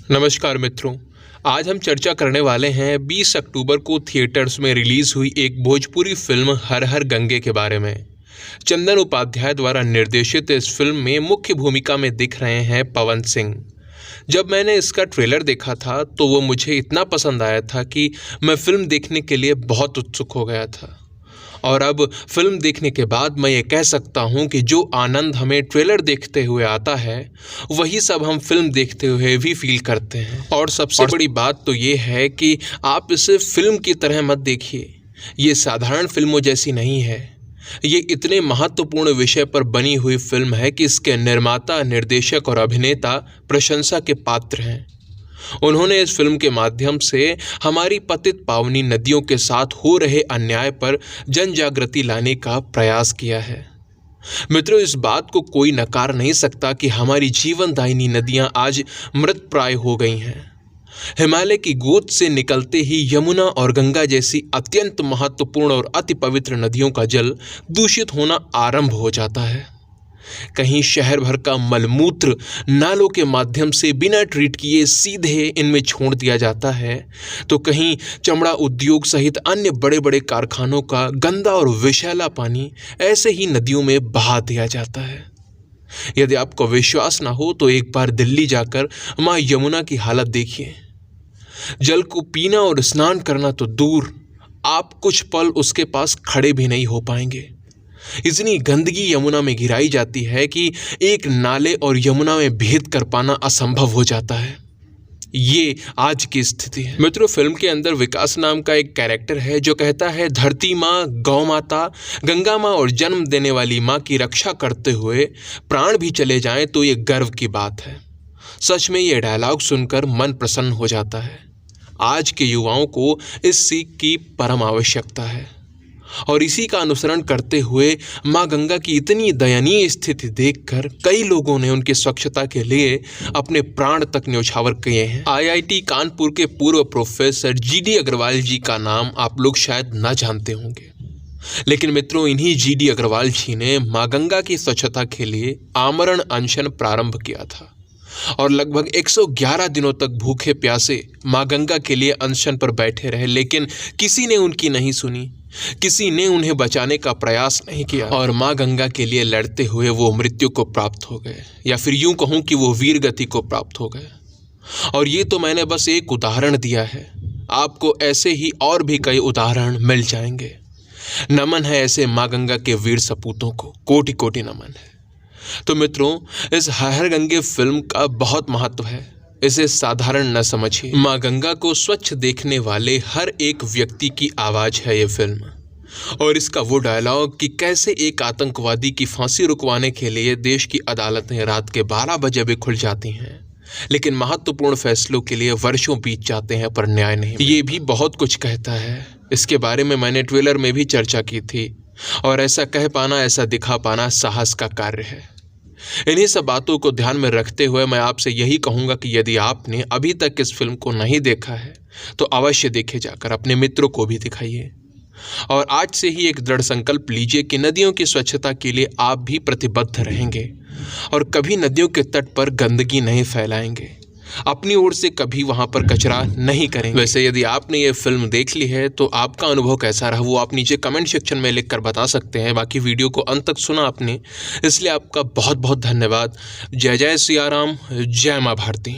नमस्कार मित्रों। आज हम चर्चा करने वाले हैं 20 अक्टूबर को थिएटर्स में रिलीज़ हुई एक भोजपुरी फिल्म हर हर गंगे के बारे में। चंदन उपाध्याय द्वारा निर्देशित इस फिल्म में मुख्य भूमिका में दिख रहे हैं पवन सिंह। जब मैंने इसका ट्रेलर देखा था तो वो मुझे इतना पसंद आया था कि मैं फिल्म देखने के लिए बहुत उत्सुक हो गया था। और अब फिल्म देखने के बाद मैं ये कह सकता हूँ कि जो आनंद हमें ट्रेलर देखते हुए आता है वही सब हम फिल्म देखते हुए भी फील करते हैं। और सबसे बड़ी बात तो ये है कि आप इसे फिल्म की तरह मत देखिए। ये साधारण फिल्मों जैसी नहीं है। ये इतने महत्वपूर्ण विषय पर बनी हुई फिल्म है कि इसके निर्माता, निर्देशक और अभिनेता प्रशंसा के पात्र हैं। उन्होंने इस फिल्म के माध्यम से हमारी पतित पावनी नदियों के साथ हो रहे अन्याय पर जन जागृति लाने का प्रयास किया है। मित्रों, इस बात को कोई नकार नहीं सकता कि हमारी जीवनदायिनी नदियां आज मृतप्राय हो गई हैं। हिमालय की गोद से निकलते ही यमुना और गंगा जैसी अत्यंत महत्वपूर्ण और अति पवित्र नदियों का जल दूषित होना आरंभ हो जाता है। कहीं शहर भर का मलमूत्र नालों के माध्यम से बिना ट्रीट किए सीधे इनमें छोड़ दिया जाता है, तो कहीं चमड़ा उद्योग सहित अन्य बड़े बड़े कारखानों का गंदा और विषैला पानी ऐसे ही नदियों में बहा दिया जाता है। यदि आपको विश्वास ना हो तो एक बार दिल्ली जाकर माँ यमुना की हालत देखिए। जल को पीना और स्नान करना तो दूर, आप कुछ पल उसके पास खड़े भी नहीं हो पाएंगे। इतनी गंदगी यमुना में गिराई जाती है कि एक नाले और यमुना में भेद कर पाना असंभव हो जाता है। ये आज की स्थिति है। मित्रों, फिल्म के अंदर विकास नाम का एक कैरेक्टर है जो कहता है, धरती माँ, गौ माता, गंगा माँ और जन्म देने वाली माँ की रक्षा करते हुए प्राण भी चले जाएं तो ये गर्व की बात है। सच में ये डायलॉग सुनकर मन प्रसन्न हो जाता है। आज के युवाओं को इस सीख की परम आवश्यकता है और इसी का अनुसरण करते हुए माँ गंगा की इतनी दयनीय स्थिति देखकर कई लोगों ने उनकी स्वच्छता के लिए अपने प्राण तक न्यौछावर किए हैं। आईआईटी कानपुर के पूर्व प्रोफेसर जीडी अग्रवाल जी का नाम आप लोग शायद न जानते होंगे, लेकिन मित्रों, इन्हीं जीडी अग्रवाल जी ने माँ गंगा की स्वच्छता के लिए आमरण अनशन प्रारंभ किया था और लगभग 111 दिनों तक भूखे प्यासे माँ गंगा के लिए अनशन पर बैठे रहे, लेकिन किसी ने उनकी नहीं सुनी, किसी ने उन्हें बचाने का प्रयास नहीं किया और माँ गंगा के लिए लड़ते हुए वो मृत्यु को प्राप्त हो गए, या फिर यूं कहूँ कि वो वीर गति को प्राप्त हो गए। और ये तो मैंने बस एक उदाहरण दिया है, आपको ऐसे ही और भी कई उदाहरण मिल जाएंगे। नमन है ऐसे माँ गंगा के वीर सपूतों को, कोटि कोटि नमन है। तो मित्रों, इस हर हर गंगे फिल्म का बहुत महत्व है, इसे साधारण न समझिए। माँ गंगा को स्वच्छ देखने वाले हर एक व्यक्ति की आवाज़ है ये फिल्म। और इसका वो डायलॉग कि कैसे एक आतंकवादी की फांसी रुकवाने के लिए देश की अदालतें रात के 12 बजे भी खुल जाती हैं, लेकिन महत्वपूर्ण फैसलों के लिए वर्षों बीत जाते हैं पर न्याय नहीं। ये भी बहुत कुछ कहता है। इसके बारे में मैंने ट्रेलर में भी चर्चा की थी और ऐसा कह पाना, ऐसा दिखा पाना साहस का कार्य है। इन्हीं सब बातों को ध्यान में रखते हुए मैं आपसे यही कहूँगा कि यदि आपने अभी तक इस फिल्म को नहीं देखा है तो अवश्य देखे जाकर अपने मित्रों को भी दिखाइए और आज से ही एक दृढ़ संकल्प लीजिए कि नदियों की स्वच्छता के लिए आप भी प्रतिबद्ध रहेंगे और कभी नदियों के तट पर गंदगी नहीं फैलाएंगे, अपनी ओर से कभी वहाँ पर कचरा नहीं करेंगे। वैसे यदि आपने ये फिल्म देख ली है तो आपका अनुभव कैसा रहा वो आप नीचे कमेंट सेक्शन में लिख कर बता सकते हैं। बाकी वीडियो को अंत तक सुना आपने, इसलिए आपका बहुत बहुत धन्यवाद। जय जय सिया राम, जय माँ भारती।